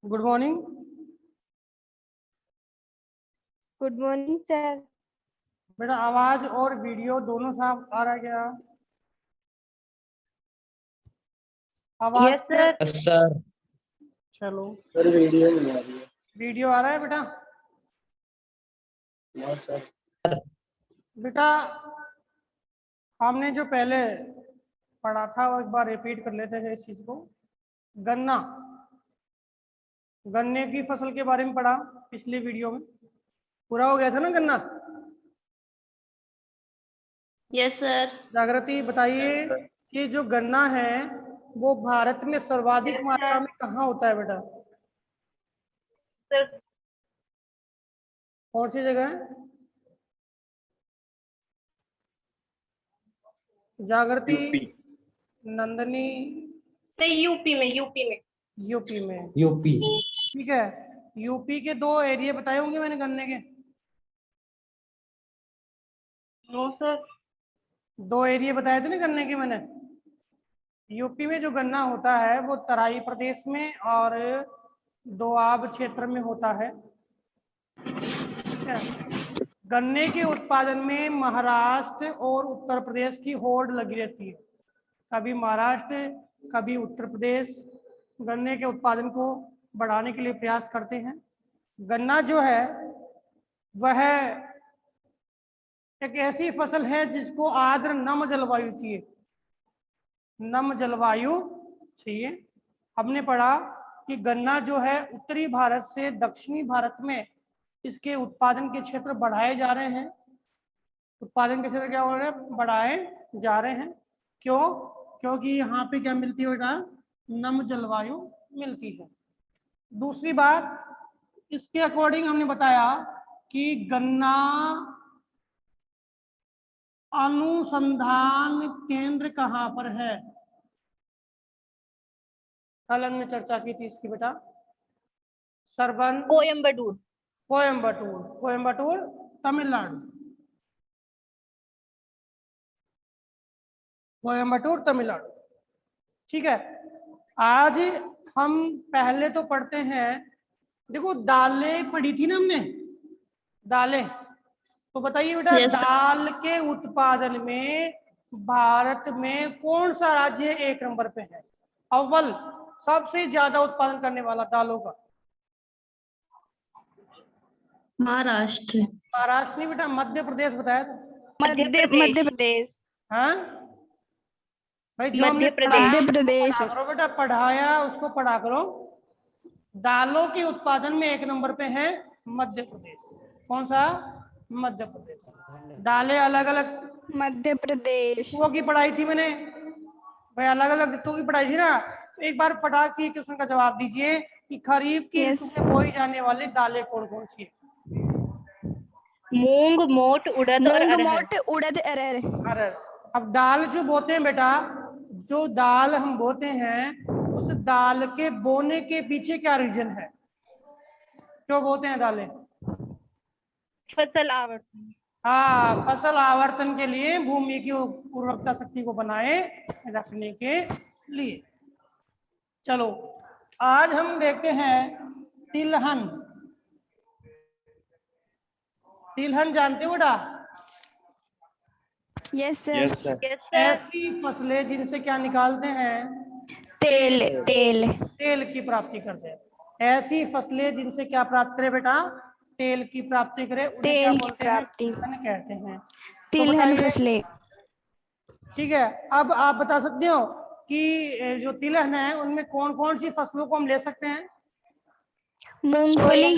Good morning. Good morning sir. बेटा आवाज और वीडियो दोनों साफ आ रहा है क्या? आवाज यस सर। सर। चलो सर वीडियो नहीं आ रही है। वीडियो आ रहा है बेटा? सर बेटा हमने जो पहले पढ़ा था वो एक बार रिपीट कर लेते हैं इस चीज को। गन्ना, गन्ने की फसल के बारे में पढ़ा पिछली वीडियो में। पूरा हो गया था ना गन्ना? Yes sir. जागृति बताइए कि जो गन्ना है वो भारत में सर्वाधिक Yes, मात्रा sir. में कहाँ होता है बेटा? सर कौन सी जगह है? जागृति, यूपी। नंदनी? यूपी में यूपी में। यूपी। ठीक है, यूपी के 2 एरिया बताए होंगे मैंने गन्ने के। No sir. 2 एरिया बताए थे ना गन्ने के मैंने। यूपी में जो गन्ना होता है वो तराई प्रदेश में और दोआब क्षेत्र में होता है। ठीक है? गन्ने के उत्पादन में महाराष्ट्र और उत्तर प्रदेश की होड़ लगी रहती है। कभी महाराष्ट्र कभी उत्तर प्रदेश गन्ने के उत्पादन को बढ़ाने के लिए प्रयास करते हैं। गन्ना जो है वह एक ऐसी फसल है जिसको आर्द्र नम जलवायु चाहिए, नम जलवायु चाहिए। हमने पढ़ा कि गन्ना जो है उत्तरी भारत से दक्षिणी भारत में इसके उत्पादन के क्षेत्र बढ़ाए जा रहे हैं। उत्पादन के क्षेत्र क्या हो रहे हैं? बढ़ाए जा रहे हैं। क्यों? क्योंकि यहाँ पे क्या मिलती है बेटा? नम जलवायु मिलती है। दूसरी बात, इसके अकॉर्डिंग हमने बताया कि गन्ना अनुसंधान केंद्र कहाँ पर है? कल हमने चर्चा की थी इसकी बेटा। सरवन कोयम्बटूर। कोयम्बटूर, कोयम्बटूर तमिलनाडु। कोयम्बटूर तमिलनाडु। ठीक है, आज हम पहले तो पढ़ते हैं। देखो दालें पढ़ी थी ना हमने, दालें। तो बताइए बेटा, Yes, sir. दाल के उत्पादन में भारत में कौन सा राज्य 1 नंबर पे है? अव्वल सबसे ज्यादा उत्पादन करने वाला दालों का? महाराष्ट्र। महाराष्ट्र नहीं बेटा, मध्य प्रदेश बताया था। मध्य प्रदेश। हाँ भाई, जो हमने मध्य प्रदेश। मध्य प्रदेश पढ़ा करो बेटा, पढ़ाया उसको पढ़ा करो। दालों के उत्पादन में 1 नंबर पे है मध्य प्रदेश। कौन सा? मध्य प्रदेश। दालें अलग अलग मध्य प्रदेश। ऋतुओं की पढ़ाई थी मैंने भाई, अलग अलग ऋतुओं की पढ़ाई थी ना। तो एक बार फटाक से क्वेश्चन का जवाब दीजिए कि खरीफ की ऋतु Yes. में बोई जाने वाली दालें कौन कौन सी है? मूंग, मोट, उड़द और मूंग, अरहर। मोट, उड़द, अरहर। अरहर। अब दाल जो बोते हैं बेटा, जो दाल हम बोते हैं उस दाल के बोने के पीछे क्या रीजन है? क्यों बोते हैं दालें? फसल आवर्तन। हाँ, फसल आवर्तन के लिए, भूमि की उर्वरकता शक्ति को बनाए रखने के लिए। चलो आज हम देखते हैं तिलहन। तिलहन जानते हो बेटा? Yes sir. Yes sir. Yes sir. ऐसी फसलें जिनसे क्या निकालते हैं? तेल, तेल। तेल की प्राप्ति करते हैं। ऐसी फसलें जिनसे क्या प्राप्त करें बेटा? तेल की प्राप्ति करें, उन्हें क्या तेल की बोलते हैं? प्राप्ति। तिलहन कहते हैं। तो तिलहन बताइए, फसलें। ठीक है, अब आप बता सकते हो कि जो तिलहन है उनमें कौन कौन सी फसलों को हम ले सकते हैं? मूंगफली,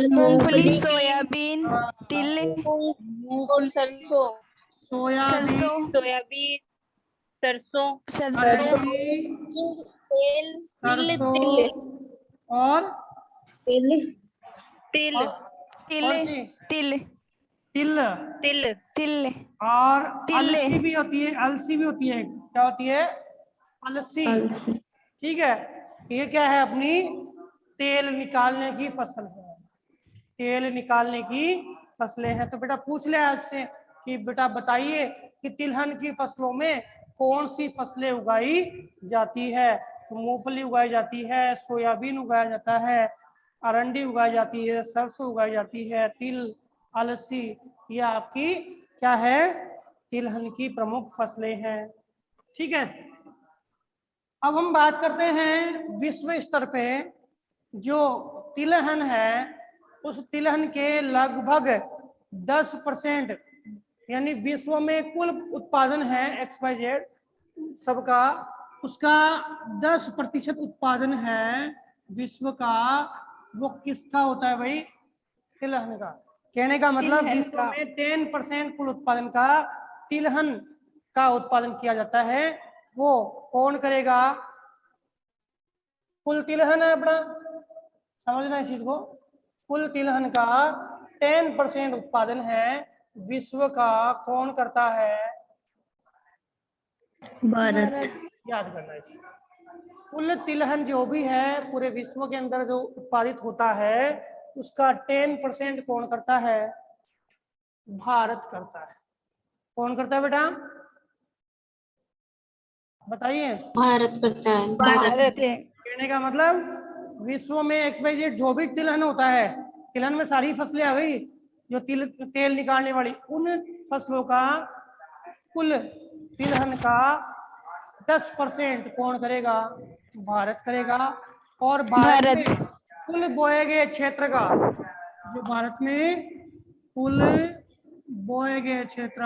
मूंगफली, सोयाबीन, तिल, और सरसों। सोयाबीन, सरसों, सोयाबीन, सरसों, सरसों, तेल, सरसों तिल। और तिल, तिल, कौन सी? तिल, तिल तिल, तिल, और तिल। अलसी भी होती है। अलसी भी होती है। क्या होती है? अलसी। ठीक है, ये क्या है? अपनी तेल निकालने की फसल है। तेल निकालने की फसलें हैं। तो बेटा पूछ ले आपसे कि बेटा बताइए कि तिलहन की फसलों में कौन सी फसलें उगाई जाती है? तो मूंगफली उगाई जाती है, सोयाबीन उगाया जाता है, अरंडी उगाई जाती है, सरसों उगाई जाती है, तिल, अलसी, ये आपकी क्या है, तिलहन की प्रमुख फसलें हैं। ठीक है, अब हम बात करते हैं विश्व स्तर पे जो तिलहन है, उस तिलहन के लगभग 10% यानी विश्व में कुल उत्पादन है XYZ सबका, उसका 10% उत्पादन है विश्व का, वो किसका होता है भाई, तिलहन का। कहने का मतलब तिलहन विश्व का। में 10% कुल उत्पादन का तिलहन का उत्पादन किया जाता है। वो कौन करेगा, कुल तिलहन है अपना, समझना इस चीज को, कुल तिलहन का 10% उत्पादन है विश्व का, कौन करता है, भारत। याद करना है। कुल तिलहन जो भी है पूरे विश्व के अंदर जो उत्पादित होता है, उसका 10% कौन करता है, भारत करता है। कौन करता है बेटा, बताइए। भारत करता है। भारत। कहने का मतलब विश्व में XYZ जो भी तिलहन होता है, तिलहन में सारी फसलें आ गई जो तेल निकालने वाली, उन फसलों का कुल तिलहन का 10% कौन करेगा, भारत करेगा। और भारत में कुल बोए गए क्षेत्र का, जो भारत में कुल बोए गए क्षेत्र,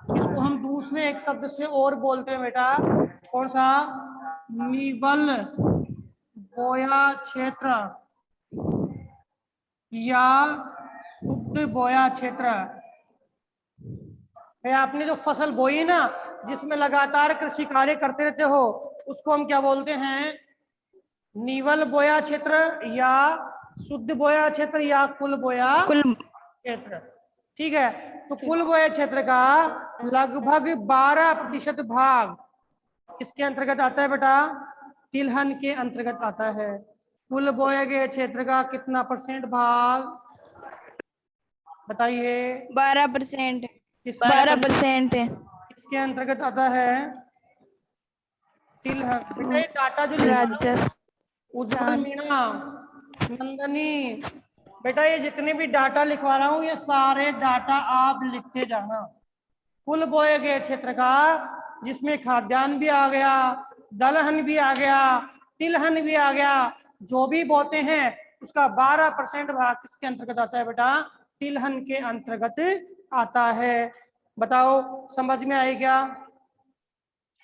इसको हम दूसरे एक शब्द से और बोलते हैं बेटा, कौन सा, निवल बोया क्षेत्र या शुद्ध बोया क्षेत्र। आपने जो फसल बोई ना, जिसमें लगातार कृषि कार्य करते रहते हो, उसको हम क्या बोलते हैं, निवल बोया क्षेत्र या शुद्ध बोया क्षेत्र या कुल बोया क्षेत्र। ठीक है, तो कुल बोया क्षेत्र का लगभग 12% भाग किसके अंतर्गत आता है बेटा, तिलहन के अंतर्गत आता है। कुल बोए गए क्षेत्र का कितना % भाग, बताइए। 12%। किसके 12%। इसके अंतर्गत आता है तिलहन। बेटा ये डाटा जो लिखा है, राजस्थान। उज्जवल, मीणा, नंदनी, बेटा ये जितने भी डाटा लिखवा रहा हूँ, ये सारे डाटा आप लिखते जाना। कुल बोए गए क्षेत्र का, जिसमें खाद्यान्न भी आ गया, दलहन भी आ गया, तिलहन भी आ गया, जो भी बोते हैं उसका 12% भाग किसके अंतर्गत आता है बेटा, तिलहन के अंतर्गत आता है। बताओ समझ में आई क्या?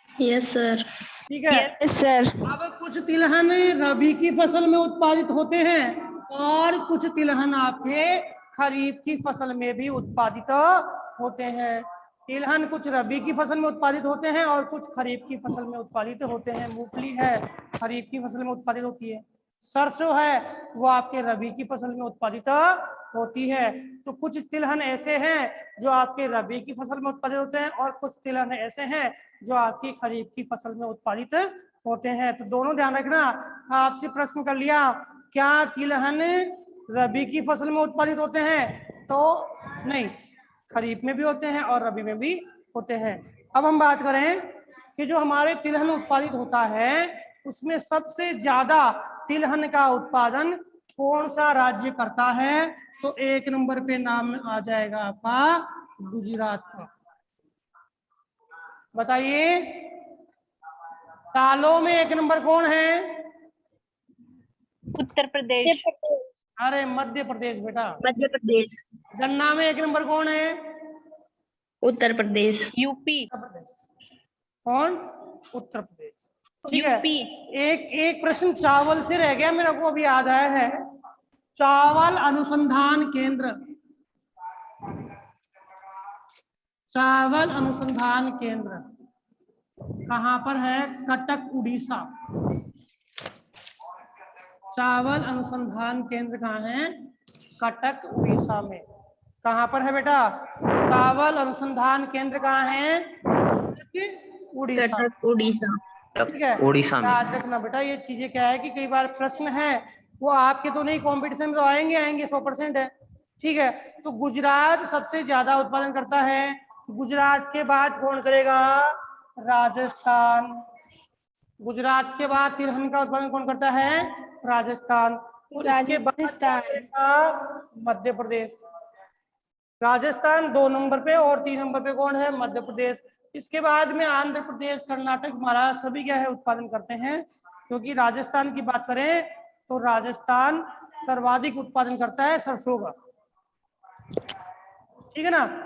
Yes sir. ठीक है। Yes sir. अब कुछ तिलहन रबी की फसल में उत्पादित होते हैं और कुछ तिलहन आपके खरीफ की फसल में भी उत्पादित होते हैं। तिलहन कुछ रबी की फसल में उत्पादित होते हैं और कुछ खरीफ की फसल में उत्पादित होते हैं। मूंगफली है खरीफ की फसल में उत्पादित होती है, सरसों है वो आपके रबी की फसल में उत्पादित होती है। तो कुछ तिलहन ऐसे हैं जो आपके रबी की फसल में उत्पादित होते हैं और कुछ तिलहन ऐसे हैं जो आपकी खरीफ की फसल में उत्पादित होते हैं। तो दोनों ध्यान रखना। आपसे प्रश्न कर लिया क्या तिलहन रबी की फसल में उत्पादित होते हैं, तो नहीं, खरीफ में भी होते हैं और रबी में भी होते हैं। अब हम बात करें कि जो हमारे तिलहन उत्पादित होता है उसमें सबसे ज्यादा तिलहन का उत्पादन कौन सा राज्य करता है, तो 1 नंबर पे नाम आ जाएगा आपका गुजरात का। बताइए दालों में 1 नंबर कौन है? उत्तर प्रदेश। अरे मध्य प्रदेश बेटा। मध्य प्रदेश। गन्ना में 1 नंबर कौन है? उत्तर प्रदेश। यूपी। उत्तर प्रदेश। कौन? उत्तर प्रदेश। ठीक है। यूपी। एक प्रश्न चावल से रह गया, मेरे को अभी याद आया है। चावल अनुसंधान केंद्र, चावल अनुसंधान केंद्र कहाँ पर है? कटक उड़ीसा। चावल अनुसंधान केंद्र कहाँ है? कटक उड़ीसा में। कहाँ पर है बेटा? चावल अनुसंधान केंद्र कहाँ है? उड़ीसा। कटक उड़ीसा। ठीक है, उड़ीसा में। याद रखना बेटा। ये चीजें क्या है कि कई बार प्रश्न है वो आपके तो नहीं, कंपटीशन में तो आएंगे 100% है। ठीक है, तो गुजरात सबसे ज्यादा उत्पादन करता है। गुजरात के बाद कौन करेगा? राजस्थान। गुजरात के बाद तिलहन का उत्पादन कौन करता है? राजस्थान। और इसके बाद राजस्थान। मध्य प्रदेश। राजस्थान 2 नंबर पे और 3 नंबर पे कौन है? मध्य प्रदेश। इसके बाद में आंध्र प्रदेश, कर्नाटक, महाराष्ट्र सभी क्या है? उत्पादन करते हैं। क्योंकि राजस्थान की बात करें तो राजस्थान सर्वाधिक उत्पादन करता है सरसों का। ठीक है ना?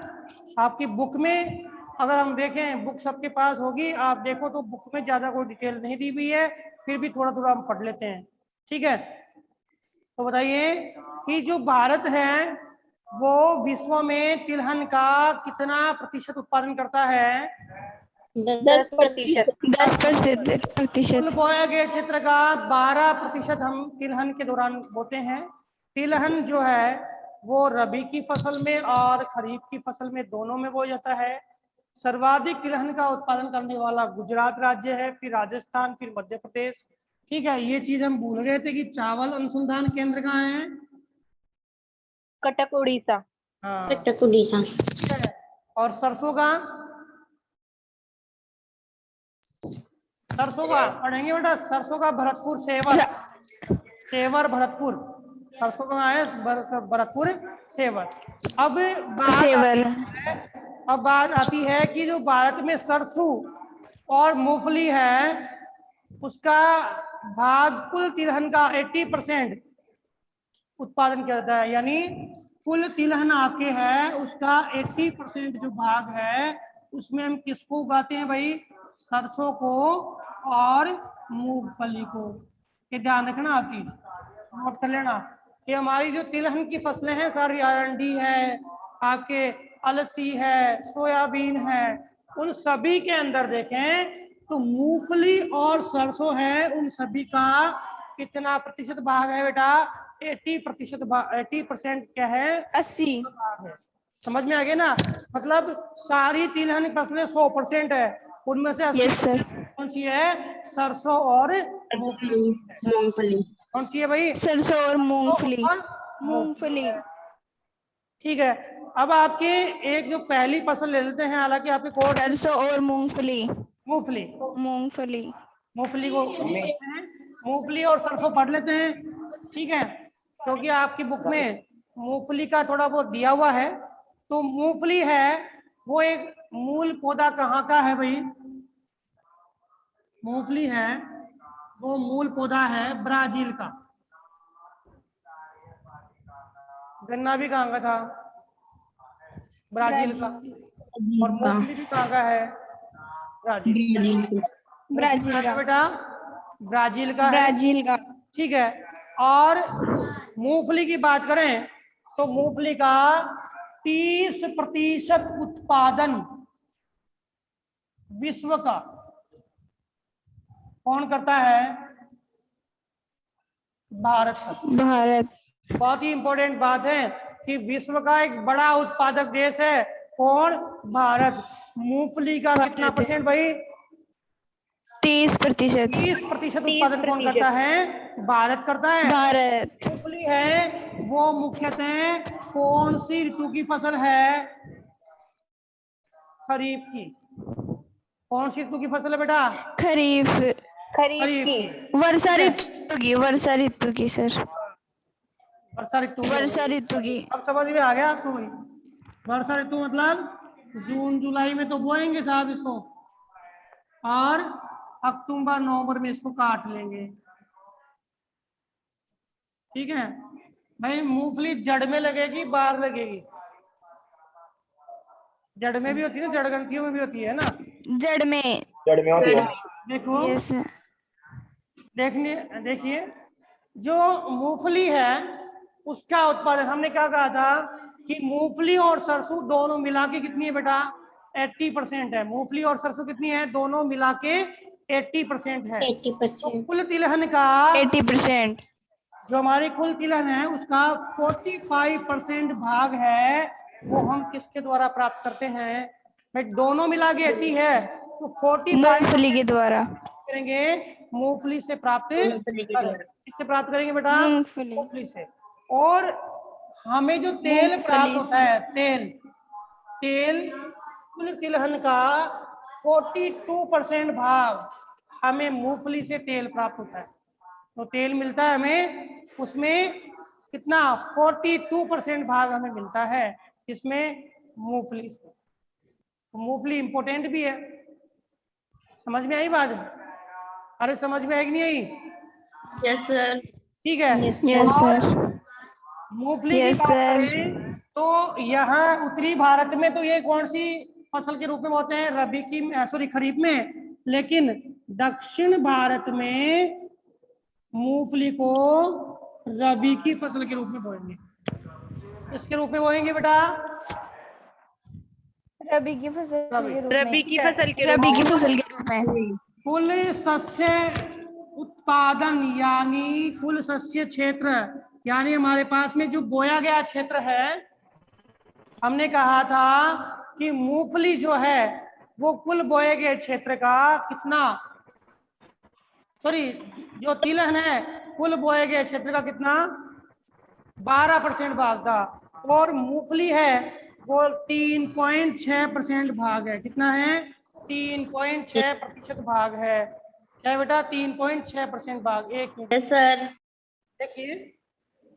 आपकी बुक में अगर हम देखें, बुक सबके पास होगी, आप देखो तो बुक में ज्यादा कोई डिटेल नहीं दी हुई है, फिर भी थोड़ा थोड़ा हम पढ़ लेते हैं। ठीक है, तो बताइए कि जो भारत है वो विश्व में तिलहन का कितना प्रतिशत उत्पादन करता है? 10%। 10%। कुल बोया गया क्षेत्र का 12% हम तिलहन के दौरान बोते हैं। तिलहन जो है वो रबी की फसल में और खरीफ की फसल में दोनों में बोया जाता है। सर्वाधिक तिलहन का उत्पादन करने वाला गुजरात राज्य है, फिर राजस्थान, फिर मध्य प्रदेश। ठीक है, ये चीज हम भूल गए थे कि चावल अनुसंधान केंद्र कहाँ है? कटक उड़ीसा। हाँ, कटक उड़ीसा। ठीक है। और सरसों का? सरसों का पढ़ेंगे बेटा, सरसों का भरतपुर, सेवर। सेवर, भरतपुर। सरसों का है भरतपुर, सेवर। सेवर। अब बात आती है कि जो भारत में सरसों और मूंगफली है उसका भाग कुल तिलहन का 80% उत्पादन किया जाता है। यानी कुल तिलहन आपके है उसका 80% जो भाग है उसमें हम किसको उगाते हैं भाई? सरसों को और मूंगफली को। ये ध्यान रखना, आप चीज नोट कर लेना कि हमारी जो तिलहन की फसलें हैं सारी अरंडी है, आपके अलसी है, सोयाबीन है, उन सभी के अंदर देखें तो मूंगफली और सरसों है, उन सभी का कितना प्रतिशत भाग है बेटा? 80%। 80% क्या है? 80। भाग है। समझ में आ गया ना? मतलब सारी तिलहन फसलें 100% है, उनमें से 80 यस सर। कौन सी है? सरसों और मूंगफली। कौन सी है भाई? सरसों और मूंगफली। और मूंगफली। ठीक है। अब आपके एक जो पहली फसल ले लेते हैं, हालांकि आपके कोर्स सरसों और मूंगफली। मूंगफली, मूंगफली। मूंगफली को मूंगफली और सरसों पढ़ लेते हैं। ठीक है, क्योंकि आपकी बुक में मूंगफली का थोड़ा बहुत दिया हुआ है। तो मूंगफली है वो एक मूल पौधा कहाँ का है भाई? मूंगफली है वो मूल पौधा है ब्राजील का। गन्ना भी कहाँ का था? ब्राजील का। और मूंगफली भी कहाँ का है? ब्राजील। ब्राजील का। बेटा ब्राजील का है। ब्राजील का। ठीक है। और मूंगफली की बात करें तो मूंगफली का 30% उत्पादन विश्व का कौन करता है? भारत का। भारत। बहुत ही इंपॉर्टेंट बात है कि विश्व का एक बड़ा उत्पादक देश है कौन? भारत। मूंगफली का कितना परसेंट भाई? 30%। 30% उत्पादन कौन करता है? भारत करता है। भारत। मूंगफली है वो मुख्यतः कौन सी ऋतु की फसल है? खरीफ की। कौन सी ऋतु की फसल है बेटा? खरीफ। खरीफ की। वर्षा ऋतु की। वर्षा ऋतु की सर। वर्षा ऋतु। वर्षा ऋतु की। अब समझ में आ गया आपको भाई? वर्षा ऋतु मतलब जून जुलाई में तो बोएंगे साहब इसको, और अक्टूबर नवंबर में इसको काट लेंगे। ठीक है भाई। मूंगफली जड़ में लगेगी, बाहर लगेगी? जड़ में भी होती है ना, जड़ ग्रंथियों में भी होती है ना? जड़ में। होती है। देखो यस। देखिए जो मूंगफली है उसका उत्पादन हमने क्या कहा था कि मूंगफली और सरसों दोनों मिला के कितनी है बेटा? 80% है। मूंगफली और सरसों कितनी है? दोनों मिला के 80% है। 80%। कुल तिलहन का 80%। जो हमारी कुल तिलहन है उसका 45% भाग है वो हम किसके द्वारा प्राप्त करते हैं भाई? दोनों मिला के 80 है तो 45 मूंगफली के द्वारा करेंगे मूंगफली से प्राप्त किससे प्राप्त करेंगे बेटा? मूंगफली। मूंगफली से। और हमें जो तेल प्राप्त होता है, तेल कुल तिलहन का 42% भाग हमें मूंगफली से तेल प्राप्त होता है। तो तेल मिलता है हमें, उसमें कितना 42% भाग हमें मिलता है, इसमें मूंगफली से। तो मूंगफली इंपॉर्टेंट भी है। समझ में आई बात? अरे समझ में आई कि नहीं आई? Yes sir. ठीक है। यस और सर। मूंगफली की यस बात सर। करें तो यहाँ उत्तरी भारत में तो ये कौन सी फसल के रूप में बोते हैं? रबी की, सॉरी खरीफ में। लेकिन दक्षिण भारत में मूंगफली को रबी की फसल के रूप में बोएंगे। इसके रूप में बोएंगे बेटा, रबी की फसल के रूप में। रबी की फसल के रबी की रूप फसल के रूप में। कुल शस्य उत्पादन यानी कुल शस्य क्षेत्र, यानी हमारे पास में जो बोया गया क्षेत्र है, हमने कहा था कि मूंगफली जो है वो कुल बोए गए क्षेत्र का कितना, सॉरी जो तिलहन है कुल बोए गए क्षेत्र का कितना 12% भाग था, और मूंगफली है वो 3.6% भाग है। कितना है? 3.6% भाग है। क्या बेटा? 3.6% भाग। एक मिनट यस सर। देखिए,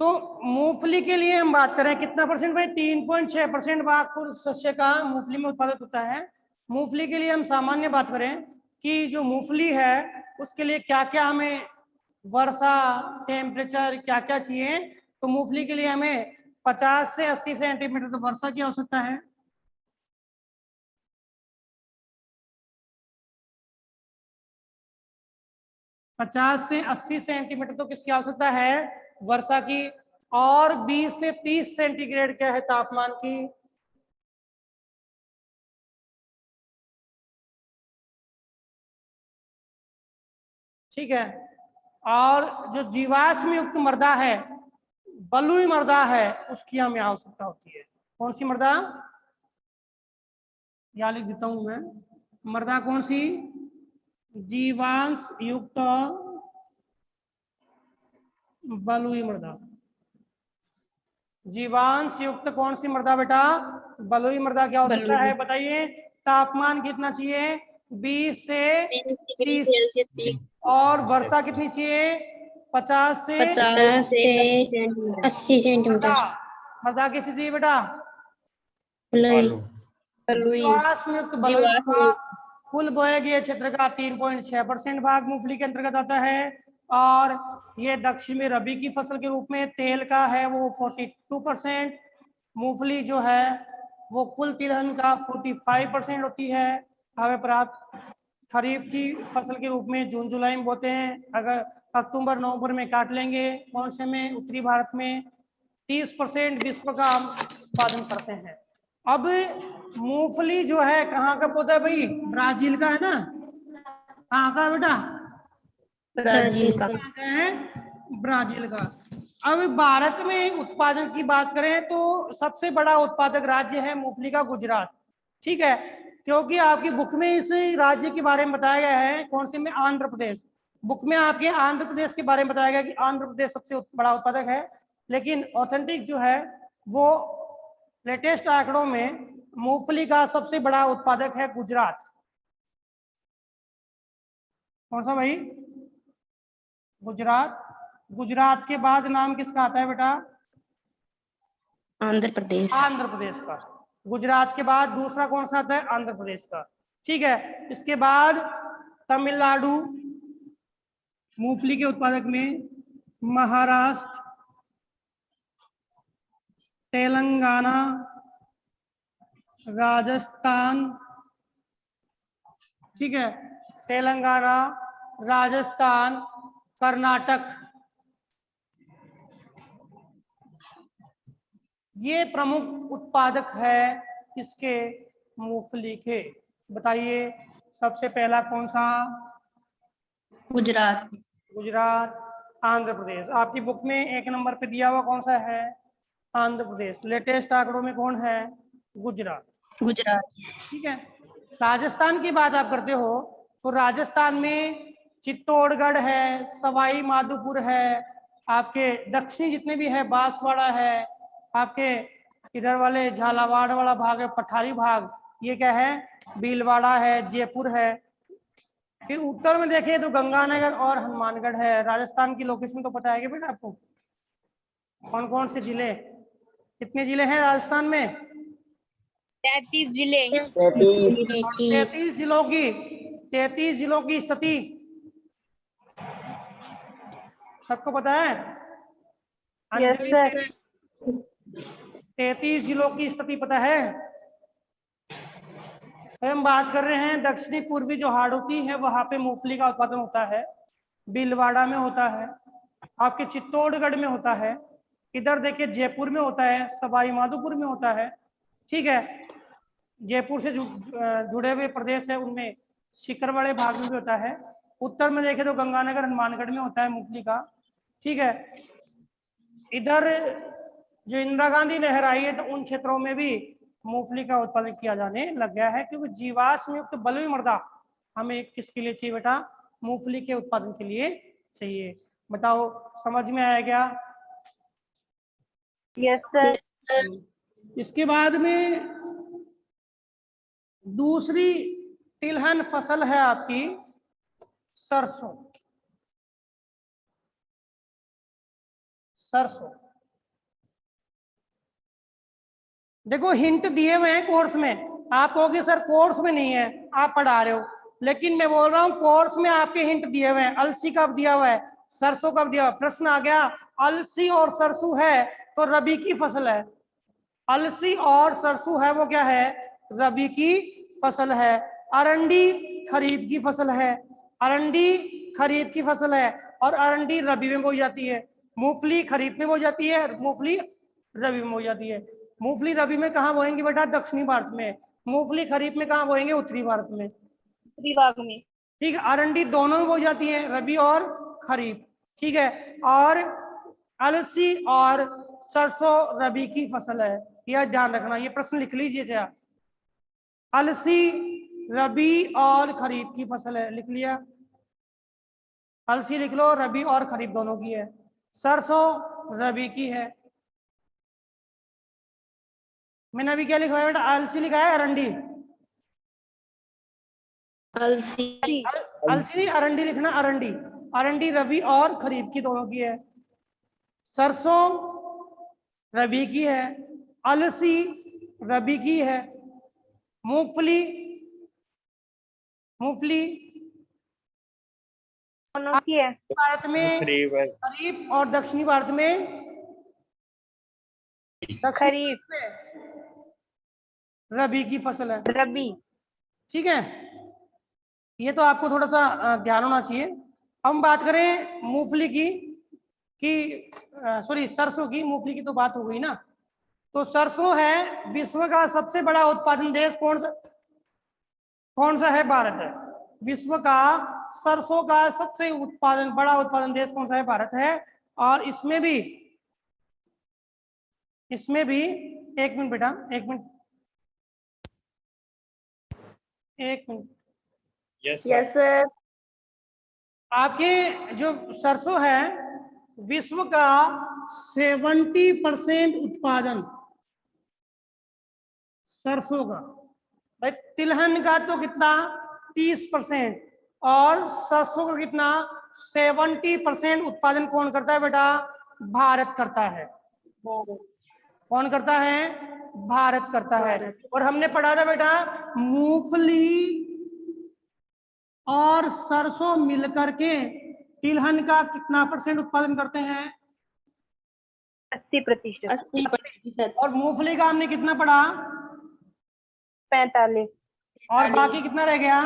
तो मूंगफली के लिए हम बात करें कितना परसेंट भाई? 3.6% भाग कुल शस्य का मूंगफली में उत्पादित होता है। मूंगफली के लिए हम सामान्य बात करें कि जो मूंगफली है उसके लिए क्या क्या हमें वर्षा, टेम्परेचर क्या क्या चाहिए? तो मूंगफली के लिए हमें 50 से 80 सेंटीमीटर तो वर्षा की आवश्यकता है। पचास से 80 सेंटीमीटर तो किसकी आवश्यकता है? वर्षा की। और 20 से 30 सेंटीग्रेड क्या है तापमान की? ठीक है। और जो जीवाश्म युक्त मृदा है, बलुई मृदा है, उसकी हमें आवश्यकता होती है। कौन सी मृदा? यहाँ लिख देता हूं मैं, मृदा कौन सी? जीवांश युक्त बलुई मृदा। जीवांश युक्त कौन सी मृदा बेटा? बलुई मृदा की आवश्यकता है। बताइए तापमान कितना चाहिए? 20 से 30। सेल्सियस। और वर्षा कितनी चाहिए? 50 से 50 से 80 सेंटीमीटर। मृदा कैसी चाहिए बेटा? बलुई। जीवाश्म युक्त बलुई मृदा कुल बोए गए क्षेत्र का 3.6% भाग मूंगफली के अंतर्गत आता है। और ये दक्षिण में रबी की फसल के रूप में तेल का है वो 42%। मूंगफली जो है वो कुल तिलहन का 45% होती है। हमें प्राप्त खरीफ की फसल के रूप में जून जुलाई में बोते हैं। अगर अक्टूबर नवंबर में काट लेंगे। कौन से में? उत्तरी भारत में 30% विश्व का हम उत्पादन करते हैं। अब मूंगफली जो है कहाँ का पौधा है भाई? ब्राजील का है ना? कहाँ का बेटा? ब्राजील का। कहाँ का है? ब्राजील का। अब भारत में उत्पादन की बात करें तो सबसे बड़ा उत्पादक राज्य है मूंगफली का गुजरात। ठीक है, क्योंकि आपकी बुक में इस राज्य के बारे में बताया गया है। कौन से में? आंध्र प्रदेश। बुक में आपके आंध्र प्रदेश के बारे में बताया गया कि आंध्र प्रदेश सबसे बड़ा उत्पादक है। लेकिन ऑथेंटिक जो है वो लेटेस्ट आंकड़ों में मूंगफली का सबसे बड़ा उत्पादक है गुजरात। कौन सा भाई? गुजरात। गुजरात के बाद नाम किसका आता है बेटा? आंध्र प्रदेश। आंध्र प्रदेश का। गुजरात के बाद दूसरा कौन सा आता है? आंध्र प्रदेश का। ठीक है, इसके बाद तमिलनाडु मूंगफली के उत्पादक में, महाराष्ट्र, तेलंगाना, राजस्थान। ठीक है, तेलंगाना, राजस्थान, कर्नाटक, ये प्रमुख उत्पादक है इसके मूंगफली के। बताइए सबसे पहला कौन सा? गुजरात। गुजरात। आंध्र प्रदेश आपकी बुक में 1 नंबर पे दिया हुआ कौन सा है? आंध्र प्रदेश। लेटेस्ट आंकड़ों में कौन है? गुजरात। गुजरात। ठीक है, राजस्थान की बात आप करते हो तो राजस्थान में चित्तौड़गढ़ है, सवाई माधोपुर है, आपके दक्षिणी जितने भी है, बांसवाड़ा है, आपके इधर वाले झालावाड़ वाला भाग है, पठारी भाग, ये क्या है? भीलवाड़ा है, जयपुर है, फिर उत्तर में देखें तो गंगानगर और हनुमानगढ़ है। राजस्थान की लोकेशन तो पता है क्या बेटा आपको? कौन कौन से जिले, कितने जिले हैं राजस्थान में? 33 जिले। 33 जिलों की 33 जिलों की स्थिति सबको पता है? अंजलि से 33 जिलों की स्थिति पता है? हम बात कर रहे हैं दक्षिणी पूर्वी जो हाड़ौती है वहां पे मूंगफली का उत्पादन होता है, भीलवाड़ा में होता है, आपके चित्तौड़गढ़ में होता है, इधर देखिए जयपुर में होता है, सवाई माधोपुर में होता है। ठीक है, जयपुर से जुड़े हुए प्रदेश है उनमें शिखर वाले भाग में भी होता है। उत्तर में देखें तो गंगानगर हनुमानगढ़ में होता है मूंगफली का। ठीक है, इधर जो इंदिरा गांधी लहर आई है तो उन क्षेत्रों में भी मूंगफली का उत्पादन किया जाने लग गया है, क्योंकि जीवाश्म युक्त बलुई मृदा हमें किसके लिए चाहिए बेटा? मूंगफली के उत्पादन के लिए चाहिए। बताओ समझ में आया क्या? Yes sir. इसके बाद में दूसरी तिलहन फसल है आपकी सरसों। सरसों देखो हिंट दिए हुए हैं कोर्स में, आप कहोगे सर कोर्स में नहीं है, आप पढ़ा रहे हो, लेकिन मैं बोल रहा हूं कोर्स में आपके हिंट दिए हुए हैं। अलसी कब दिया हुआ है, सरसों कब दिया हुआ है? प्रश्न आ गया अलसी और सरसों है तो रबी की फसल है। अलसी और सरसों है वो क्या है? रबी की फसल है। अरंडी खरीफ की फसल है, अरंडी खरीफ की फसल है और अरंडी रबी में बोई जाती है। मूंगफली खरीफ में बोई जाती है, मूंगफली रबी में बोई जाती है। मूंगफली रबी में कहाँ बोएंगे बेटा? दक्षिणी भारत में। मूंगफली खरीफ में कहाँ बोएंगे? उत्तरी भारत में। उत्तरी भाग में। ठीक है, अरंडी दोनों में बोई जाती है, रबी और खरीफ। ठीक है, और अलसी और सरसों रबी की फसल है, यह ध्यान रखना। ये प्रश्न लिख लीजिए जरा, अलसी रबी और खरीफ की फसल है, लिख लिया? अलसी लिख लो, रबी और खरीफ दोनों की है। सरसों रबी की है। मैंने अभी क्या लिखा है बेटा? अलसी लिखा है, अरंडी? अलसी अलसी नहीं, अरंडी लिखना, अरंडी। अरंडी रबी और खरीफ की दोनों की है। सरसों रबी की है, अलसी रबी की है, मूंगफली मूंगफली दोनों की है। भारत में खरीफ और दक्षिणी भारत में खरीफ रबी की फसल है। रबी। ठीक है, ये तो आपको थोड़ा सा ध्यान होना चाहिए। हम बात करें मूंगफली की सॉरी सरसों की, मूंगफली की तो बात हो गई ना। तो सरसों है विश्व का सबसे बड़ा उत्पादन देश कौन सा है? भारत है। विश्व का सरसों का सबसे बड़ा उत्पादन देश कौन सा है? भारत है। और इसमें भी एक मिनट बेटा, एक मिनट। Yes sir. आपके जो सरसों है विश्व का 70% उत्पादन सरसों का। भाई तिलहन का तो कितना 30% और सरसों का कितना 70% उत्पादन कौन करता है बेटा? भारत करता है। कौन करता है? भारत करता है। और हमने पढ़ा था बेटा मूंगफली और सरसों मिलकर के तिलहन का कितना % उत्पादन करते हैं? 80%। 80%। और मूंगफली का हमने कितना पढ़ा? 45। और बाकी कितना रह गया?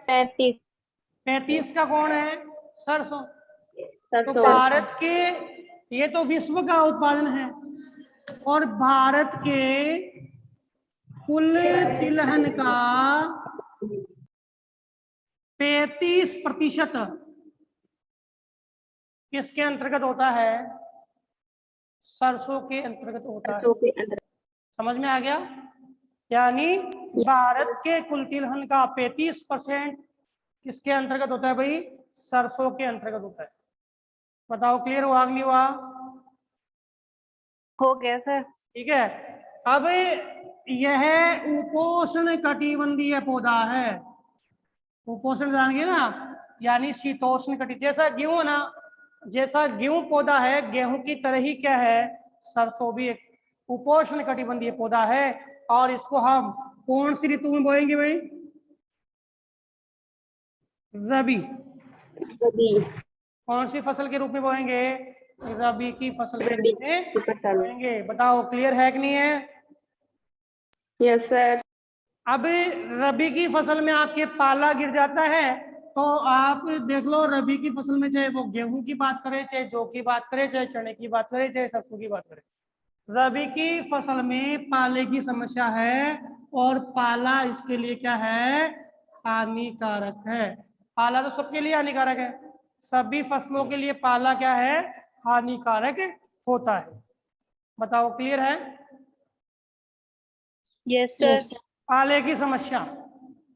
35। 35 का कौन है? सरसों। तो भारत के, ये तो विश्व का उत्पादन है, और भारत के कुल तिलहन का 35% किसके अंतर्गत होता है? सरसों के अंतर्गत होता है। समझ में आ गया? यानी भारत के कुल तिलहन का 35% किसके अंतर्गत होता है भाई? सरसों के अंतर्गत होता है। बताओ क्लियर हुआ नहीं हुआ? हो गया सर। ठीक है, अब यह उपोष्ण कटिबंधीय पौधा है। उपोष्ण जानेंगे ना, यानी शीतोष्ण कटिबंधीय। जैसा गेहूं है ना, जैसा गेहूं पौधा है, गेहूं की तरह ही क्या है, सरसों भी एक उपोष्ण कटिबंधीय पौधा है। और इसको हम कौन सी ऋतु में बोएंगे भाई? रबी। कौन सी फसल के रूप में बोएंगे? रबी की फसल के रूप में बोएंगे। बताओ क्लियर है कि नहीं है? Yes sir. अब रबी की फसल में आपके पाला गिर जाता है, तो आप देख लो, रबी की फसल में चाहे वो गेहूं की बात करें, चाहे जौ की बात करें, चाहे चने की बात करें, चाहे सरसों की बात करें, रबी की फसल में पाले की समस्या है, और पाला इसके लिए क्या है, हानिकारक है। पाला तो सबके लिए हानिकारक है, सभी फसलों के लिए पाला क्या है, हानिकारक होता है। बताओ क्लियर है? Yes sir. पाले की समस्या।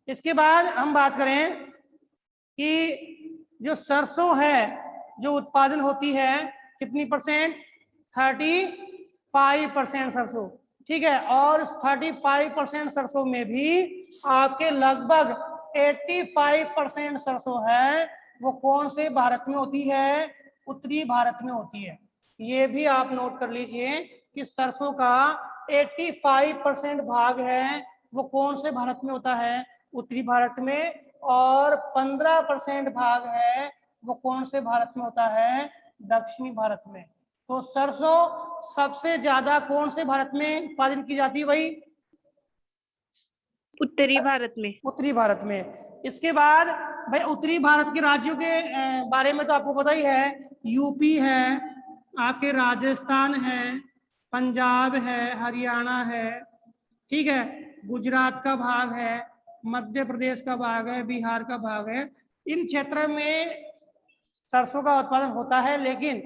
इसके बाद हम बात करें कि जो सरसों है, जो उत्पादन होती है कितनी परसेंट? 35% सरसों, ठीक है। और 35% सरसों में भी आपके लगभग 85% सरसों है, वो कौन से भारत में होती है? उत्तरी भारत में होती है। ये भी आप नोट कर लीजिए कि सरसों का 85% भाग है, वो कौन से भारत में होता है? उत्तरी भारत में। और 15% भाग है, वो कौन से भारत में होता है? दक्षिणी भारत में। तो सरसों सबसे ज्यादा कौन से भारत में उत्पादन की जाती है भाई? उत्तरी भारत में। उत्तरी भारत में। इसके बाद भाई उत्तरी भारत के राज्यों के बारे में तो आपको पता ही है, यूपी है, आपके राजस्थान है, पंजाब है, हरियाणा है, ठीक है, गुजरात का भाग है, मध्य प्रदेश का भाग है, बिहार का भाग है। इन क्षेत्र में सरसों का उत्पादन होता है, लेकिन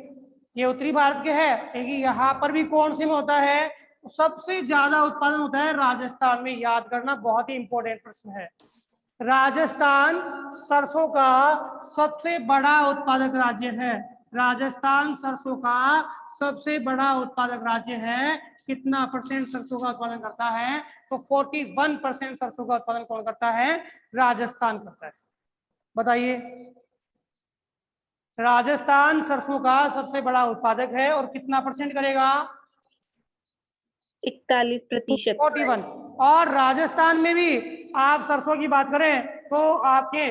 ये उत्तरी भारत के है, लेकिन यहाँ पर भी कौन से में होता है? सबसे ज्यादा उत्पादन होता है राजस्थान में। याद करना, बहुत ही इंपॉर्टेंट प्रश्न है। राजस्थान सरसों का सबसे बड़ा उत्पादक राज्य है। राजस्थान सरसों का सबसे बड़ा उत्पादक राज्य है। कितना परसेंट सरसों का उत्पादन करता है? तो 41% सरसों का उत्पादन कौन करता है? राजस्थान करता है। बताइए, राजस्थान सरसों का सबसे बड़ा उत्पादक है और कितना परसेंट करेगा? 41%। 41। और राजस्थान में भी आप सरसों की बात करें तो आपके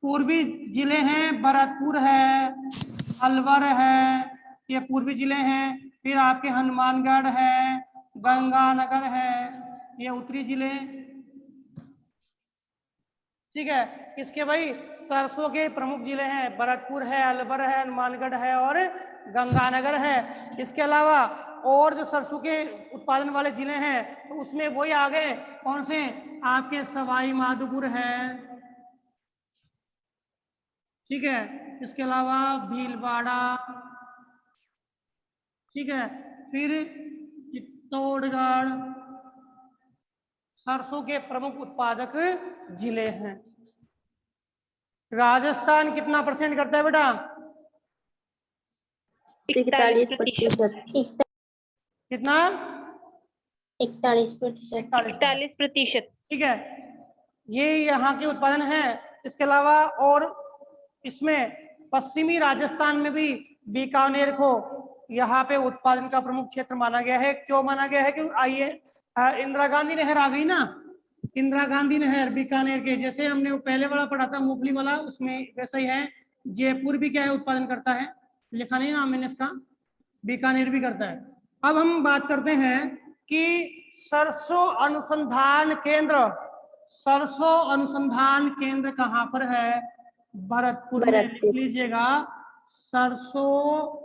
पूर्वी जिले हैं, भरतपुर है, अलवर है, ये पूर्वी जिले हैं। फिर आपके हनुमानगढ़ है, गंगानगर है, ये उत्तरी जिले, ठीक है। इसके भाई सरसों के प्रमुख जिले हैं, भरतपुर है, अलवर है, हनुमानगढ़ है और गंगानगर है। इसके अलावा और जो सरसों के उत्पादन वाले जिले हैं, तो उसमें वही आ गए, कौन से? आपके सवाई माधोपुर है, ठीक है। इसके अलावा भीलवाड़ा, ठीक है। फिर चित्तौड़गढ़ सरसों के प्रमुख उत्पादक जिले हैं। राजस्थान कितना परसेंट करता है बेटा? 41%। कितना? 41%। 41%। ठीक है, ये यहाँ के उत्पादन है। इसके अलावा और इसमें पश्चिमी राजस्थान में भी बीकानेर को यहाँ पे उत्पादन का प्रमुख क्षेत्र माना गया है। क्यों माना गया है? क्योंकि आइए, इंदिरा गांधी नहर आ गई ना, इंदिरा गांधी नहर बीकानेर के, जैसे हमने वो पहले वाला पढ़ा था मूंगफली वाला, उसमें वैसा ही है। जयपुर भी क्या है, उत्पादन करता है, लिखा नहीं नाम मैंने इसका, बीकानेर भी करता है। अब हम बात करते हैं कि सरसों अनुसंधान केंद्र, सरसों अनुसंधान केंद्र कहाँ पर है? भरतपुर में। लिख लीजिएगा, सरसों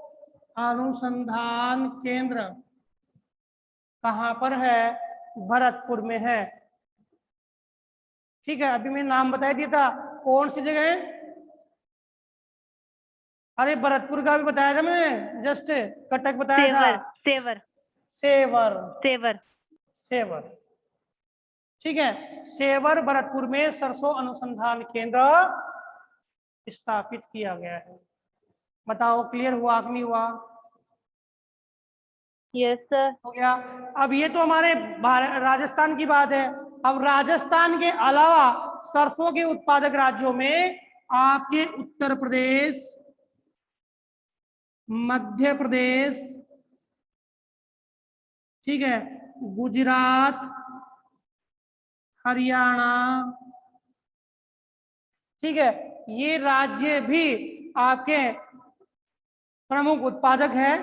अनुसंधान केंद्र कहाँ पर है? भरतपुर में है, ठीक है। अभी मैंने नाम बता दिया था, कौन सी जगह है? अरे भरतपुर का भी बताया था मैंने, जस्ट कटक बताया था। सेवर। Saver, saver. सेवर, ठीक है। सेवर भरतपुर में सरसों अनुसंधान केंद्र स्थापित किया गया है। बताओ क्लियर हुआ कि नहीं हुआ? Yes sir. हो गया। अब ये तो हमारे राजस्थान की बात है। अब राजस्थान के अलावा सरसों के उत्पादक राज्यों में आपके उत्तर प्रदेश, मध्य प्रदेश, ठीक है, गुजरात, हरियाणा, ठीक है, ये राज्य भी आपके प्रमुख उत्पादक है।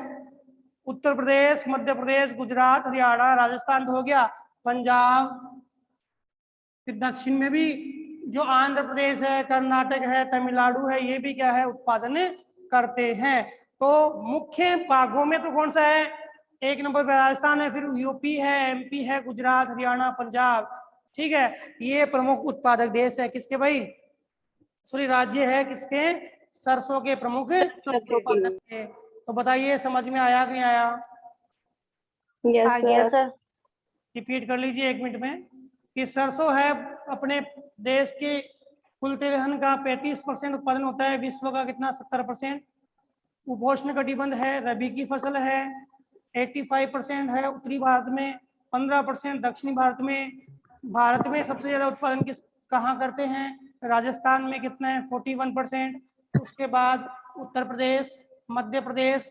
उत्तर प्रदेश, मध्य प्रदेश, गुजरात, हरियाणा, राजस्थान तो हो गया, पंजाब, फिर दक्षिण में भी जो आंध्र प्रदेश है, कर्नाटक है, तमिलनाडु है, ये भी क्या है, उत्पादन करते हैं। तो मुख्य भागों में तो कौन सा है, एक नंबर पर राजस्थान है, फिर यूपी है, एमपी है, गुजरात, हरियाणा, पंजाब, ठीक है, ये प्रमुख उत्पादक देश है किसके भाई, सॉरी राज्य है किसके, सरसों के प्रमुख उत्पादक है। तो बताइए समझ में आया कि नहीं आया, यस सर। रिपीट कर लीजिए 1 मिनट में कि सरसों है अपने देश के कुल तिलहन का 35% उत्पादन होता है, विश्व का कितना 70%, उपोष्ण कटिबंध है, रबी की फसल है, 85% है उत्तरी भारत में, 15% दक्षिणी भारत में। भारत में सबसे ज्यादा उत्पादन किस कहाँ करते हैं, राजस्थान में कितना है 41%, उसके बाद उत्तर प्रदेश, मध्य प्रदेश,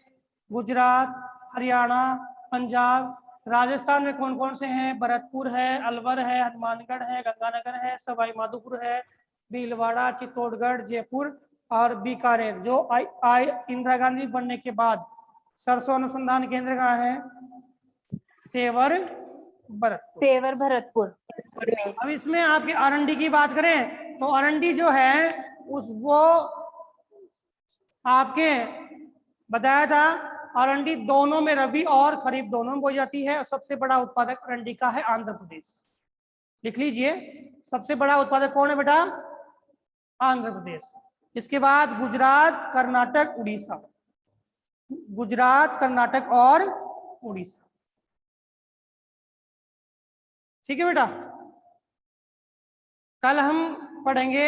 गुजरात, हरियाणा, पंजाब। राजस्थान में कौन कौन से हैं, भरतपुर है, अलवर है, हनुमानगढ़ है, गंगानगर है, सवाई माधोपुर है, भीलवाड़ा, चित्तौड़गढ़, जयपुर और बीकानेर। जो आई इंदिरा गांधी बनने के बाद सरसों अनुसंधान केंद्र कहाँ है, सेवर भरतपुर। सेवर भरतपुर। अब इसमें आपके आरंडी की बात करें तो आरंडी जो है उस वो आपके बताया था, अरंडी दोनों में रबी और खरीफ दोनों में बोई जाती है। और सबसे बड़ा उत्पादक अरंडी का है आंध्र प्रदेश, लिख लीजिए, सबसे बड़ा उत्पादक कौन है बेटा, आंध्र प्रदेश। इसके बाद गुजरात, कर्नाटक, उड़ीसा, गुजरात, कर्नाटक और उड़ीसा, ठीक है बेटा। कल हम पढ़ेंगे